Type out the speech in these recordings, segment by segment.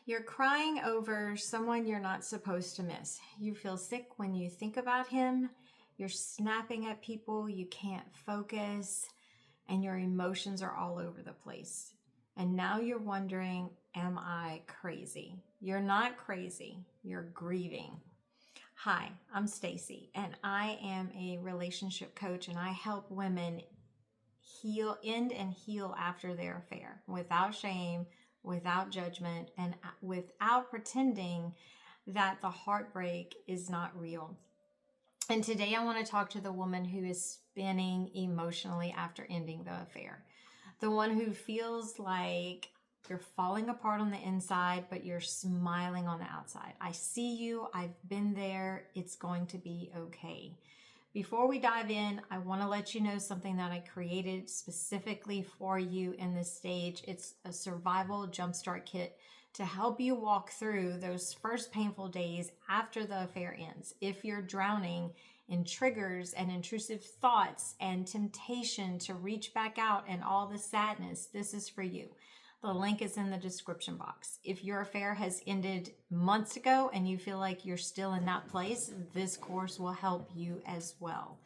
You're crying over someone you're not supposed to miss. You feel sick when you think about him. You're snapping at people. You can't focus. And your emotions are all over the place. And now you're wondering, am I crazy? You're not crazy. You're grieving. Hi, I'm Stacey, and I am a relationship coach, and I help women end and heal after their affair without shame, without judgment, and without pretending that the heartbreak is not real. And today I want to talk to the woman who is spinning emotionally after ending the affair. The one who feels like you're falling apart on the inside, but you're smiling on the outside. I see you. I've been there. It's going to be okay. Before we dive in, I want to let you know something that I created specifically for you in this stage. It's a survival jumpstart kit to help you walk through those first painful days after the affair ends. If you're drowning in triggers and intrusive thoughts and temptation to reach back out and all the sadness, this is for you. The link is in the description box. If your affair has ended months ago and you feel like you're still in that place, this course will help you as well.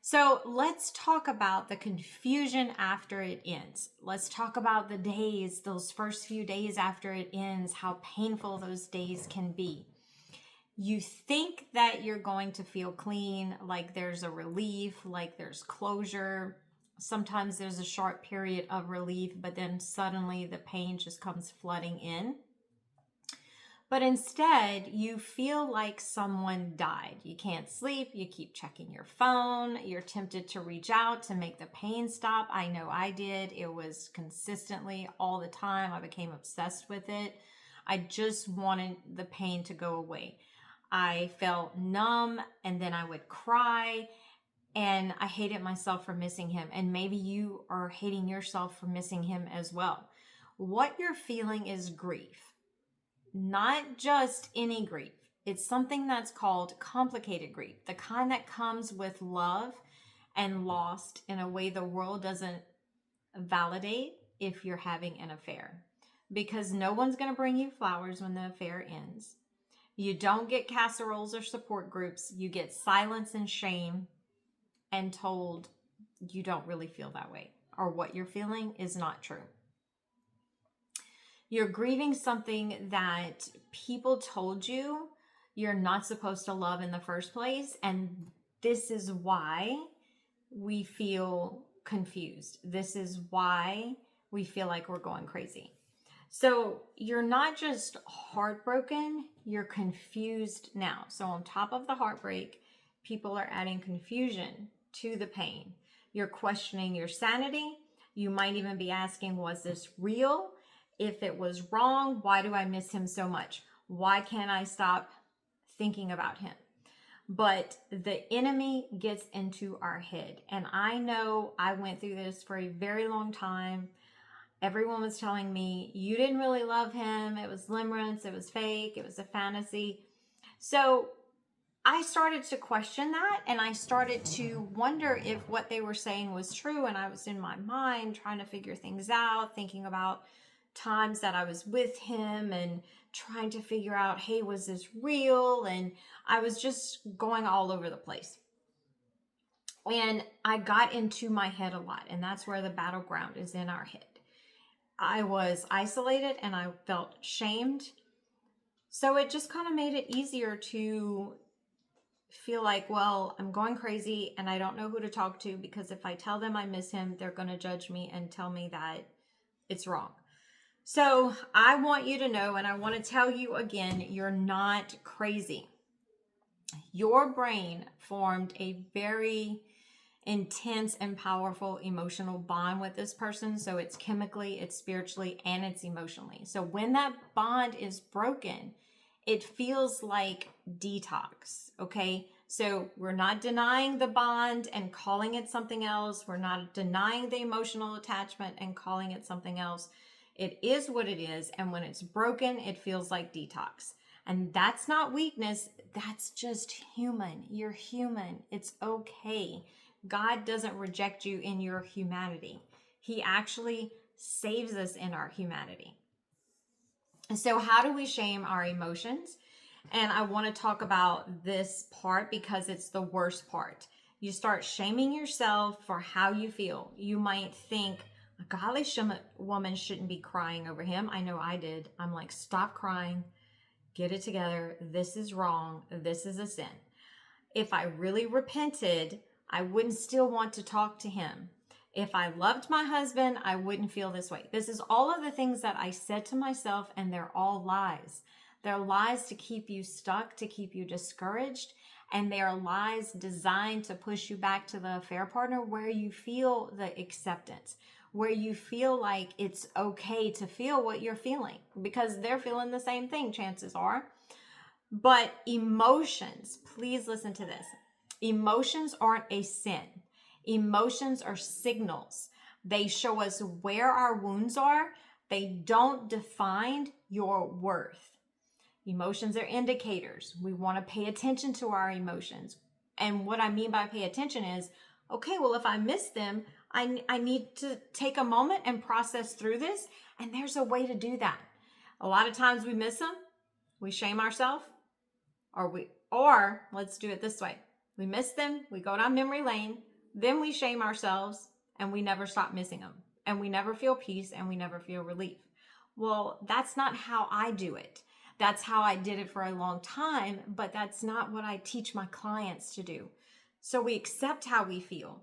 So let's talk about the confusion after it ends. Let's talk about the days, those first few days after it ends, how painful those days can be. You think that you're going to feel clean, like there's a relief, like there's closure. Sometimes there's a short period of relief, but then suddenly the pain just comes flooding in. But instead, you feel like someone died. You can't sleep. You keep checking your phone. You're tempted to reach out to make the pain stop. I know I did. It was consistently all the time. I became obsessed with it. I just wanted the pain to go away. I felt numb, and then I would cry. And I hated myself for missing him. And maybe you are hating yourself for missing him as well. What you're feeling is grief. Not just any grief. It's something that's called complicated grief. The kind that comes with love and lost in a way the world doesn't validate if you're having an affair. Because no one's going to bring you flowers when the affair ends. You don't get casseroles or support groups. You get silence and shame, and told you don't really feel that way, or what you're feeling is not true. You're grieving something that people told you you're not supposed to love in the first place, and this is why we feel confused. This is why we feel like we're going crazy. So you're not just heartbroken, you're confused now. So on top of the heartbreak, people are adding confusion to the pain. You're questioning your sanity. You might even be asking, was this real? If it was wrong, why do I miss him so much? Why can't I stop thinking about him? But the enemy gets into our head. And I know I went through this for a very long time. Everyone was telling me, you didn't really love him. It was limerence. It was fake. It was a fantasy. So I started to question that, and I started to wonder if what they were saying was true. And I was in my mind trying to figure things out, thinking about times that I was with him and trying to figure out, hey, was this real? And I was just going all over the place. And I got into my head a lot, and that's where the battleground is, in our head. I was isolated and I felt shamed. So it just kind of made it easier to feel like, well, I'm going crazy and I don't know who to talk to, because if I tell them I miss him, they're going to judge me and tell me that it's wrong. So I want you to know, and I want to tell you again, you're not crazy. Your brain formed a very intense and powerful emotional bond with this person. So it's chemically, it's spiritually, and it's emotionally. So when that bond is broken, it feels like detox, okay? So we're not denying the bond and calling it something else. We're not denying the emotional attachment and calling it something else. It is what it is. And when it's broken, it feels like detox. And that's not weakness. That's just human. You're human. It's okay. God doesn't reject you in your humanity. He actually saves us in our humanity. So how do we shame our emotions? And I want to talk about this part because it's the worst part. You start shaming yourself for how you feel. You might think, a golly woman shouldn't be crying over him. I know I did. I'm like, stop crying. Get it together. This is wrong. This is a sin. If I really repented, I wouldn't still want to talk to him. If I loved my husband, I wouldn't feel this way. This is all of the things that I said to myself, and they're all lies. They're lies to keep you stuck, to keep you discouraged, and they are lies designed to push you back to the affair partner where you feel the acceptance, where you feel like it's okay to feel what you're feeling because they're feeling the same thing, chances are. But emotions, please listen to this. Emotions aren't a sin. Emotions are signals. They show us where our wounds are. They don't define your worth. Emotions are indicators. We want to pay attention to our emotions. And what I mean by pay attention is, okay, well, if I miss them, I need to take a moment and process through this. And there's a way to do that. A lot of times we miss them. We shame ourselves. Or let's do it this way. We miss them. We go down memory lane. Then we shame ourselves and we never stop missing them. And we never feel peace and we never feel relief. Well, that's not how I do it. That's how I did it for a long time, but that's not what I teach my clients to do. So we accept how we feel.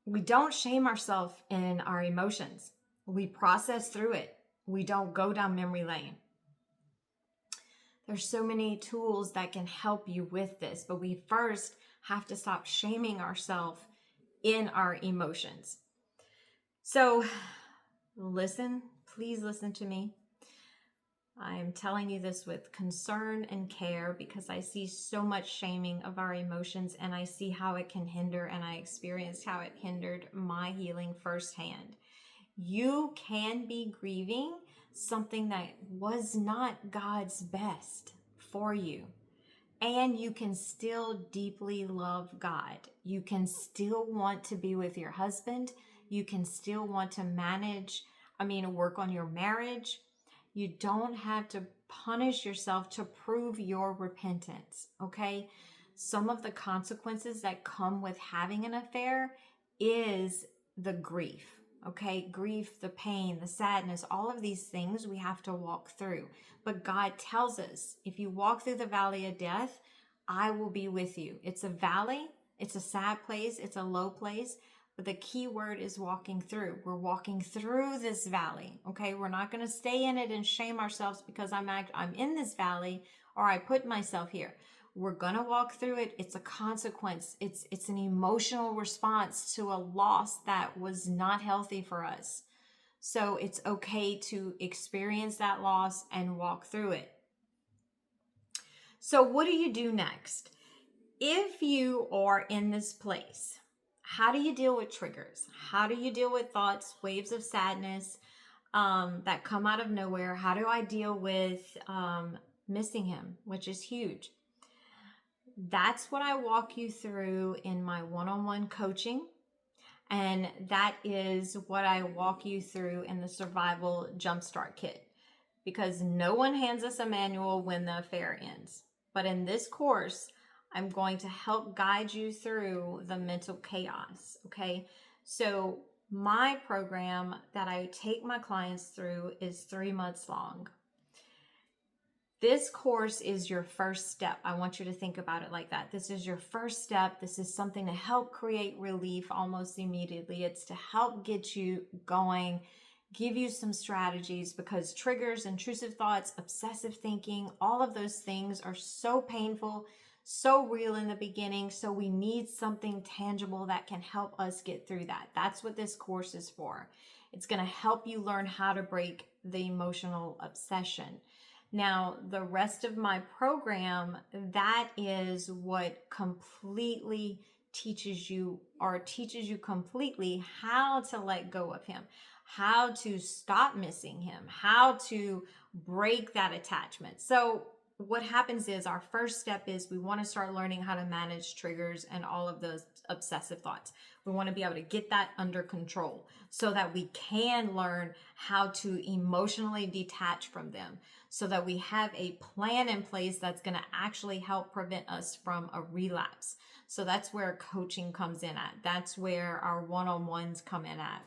We don't shame ourselves in our emotions. We process through it. We don't go down memory lane. There's so many tools that can help you with this, but we first have to stop shaming ourselves in our emotions. So listen, please listen to me. I am telling you this with concern and care because I see so much shaming of our emotions and I see how it can hinder, and I experienced how it hindered my healing firsthand. You can be grieving something that was not God's best for you. And you can still deeply love God. You can still want to be with your husband. You can still want to work on your marriage. You don't have to punish yourself to prove your repentance, okay? Some of the consequences that come with having an affair is the grief, okay? Grief, the pain, the sadness, all of these things we have to walk through. But God tells us, if you walk through the valley of death, I will be with you. It's a valley. It's a sad place. It's a low place. But the key word is walking through. We're walking through this valley, okay? We're not going to stay in it and shame ourselves because I'm in this valley or I put myself here. We're going to walk through it. It's a consequence. It's an emotional response to a loss that was not healthy for us. So it's okay to experience that loss and walk through it. So what do you do next? If you are in this place, how do you deal with triggers? How do you deal with thoughts, waves of sadness that come out of nowhere? How do I deal with missing him, which is huge? That's what I walk you through in my one-on-one coaching. And that is what I walk you through in the Survival Jumpstart Kit. Because no one hands us a manual when the affair ends. But in this course, I'm going to help guide you through the mental chaos, okay? So my program that I take my clients through is 3 months long. This course is your first step. I want you to think about it like that. This is your first step. This is something to help create relief almost immediately. It's to help get you going, give you some strategies, because triggers, intrusive thoughts, obsessive thinking, all of those things are so painful, so real in the beginning. So we need something tangible that can help us get through that. That's what this course is for. It's going to help you learn how to break the emotional obsession. Now, the rest of my program, that is what completely teaches you completely how to let go of him, how to stop missing him, how to break that attachment. So what happens is our first step is we want to start learning how to manage triggers and all of those obsessive thoughts. We want to be able to get that under control so that we can learn how to emotionally detach from them, so that we have a plan in place that's going to actually help prevent us from a relapse. So that's where coaching comes in at. That's where our one-on-ones come in at,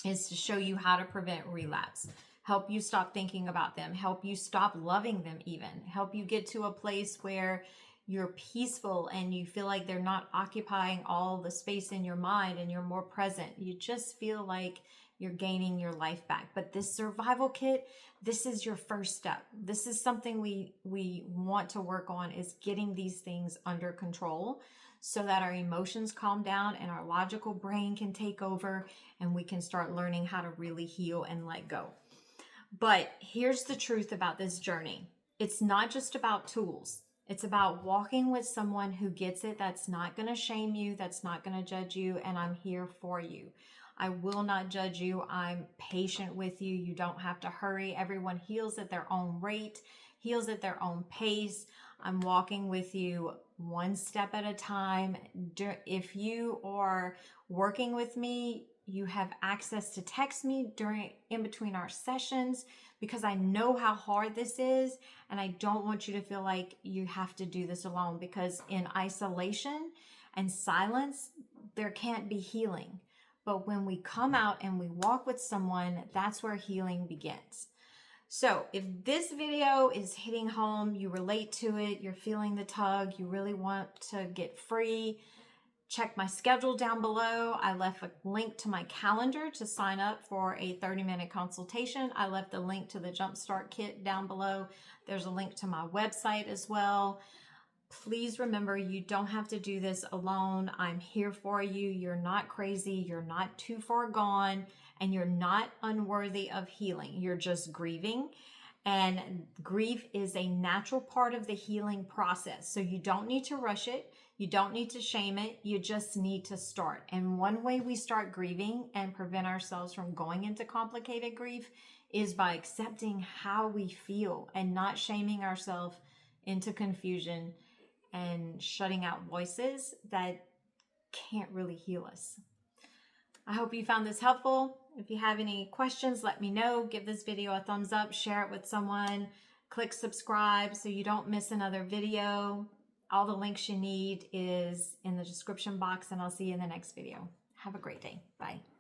is to show you how to prevent relapse, help you stop thinking about them, help you stop loving them even, help you get to a place where you're peaceful and you feel like they're not occupying all the space in your mind and you're more present. You just feel like you're gaining your life back. But this survival kit, this is your first step. This is something we want to work on, is getting these things under control so that our emotions calm down and our logical brain can take over and we can start learning how to really heal and let go. But here's the truth about this journey. It's not just about tools. It's about walking with someone who gets it, that's not going to shame you, that's not going to judge you, and I'm here for you. I will not judge you. I'm patient with you. You don't have to hurry. Everyone heals at their own rate, heals at their own pace. I'm walking with you one step at a time. If you are working with me, you have access to text me in between our sessions, because I know how hard this is and I don't want you to feel like you have to do this alone, because in isolation and silence, there can't be healing. But when we come out and we walk with someone, that's where healing begins. So if this video is hitting home, you relate to it, you're feeling the tug, you really want to get free, check my schedule down below. I left a link to my calendar to sign up for a 30-minute consultation. I left the link to the Jumpstart Kit down below. There's a link to my website as well. Please remember, you don't have to do this alone. I'm here for you. You're not crazy. You're not too far gone, and you're not unworthy of healing. You're just grieving. And grief is a natural part of the healing process. So you don't need to rush it. You don't need to shame it. You just need to start. And one way we start grieving and prevent ourselves from going into complicated grief is by accepting how we feel and not shaming ourselves into confusion and shutting out voices that can't really heal us. I hope you found this helpful. If you have any questions, let me know. Give this video a thumbs up, share it with someone, click subscribe so you don't miss another video. All the links you need is in the description box, and I'll see you in the next video. Have a great day. Bye.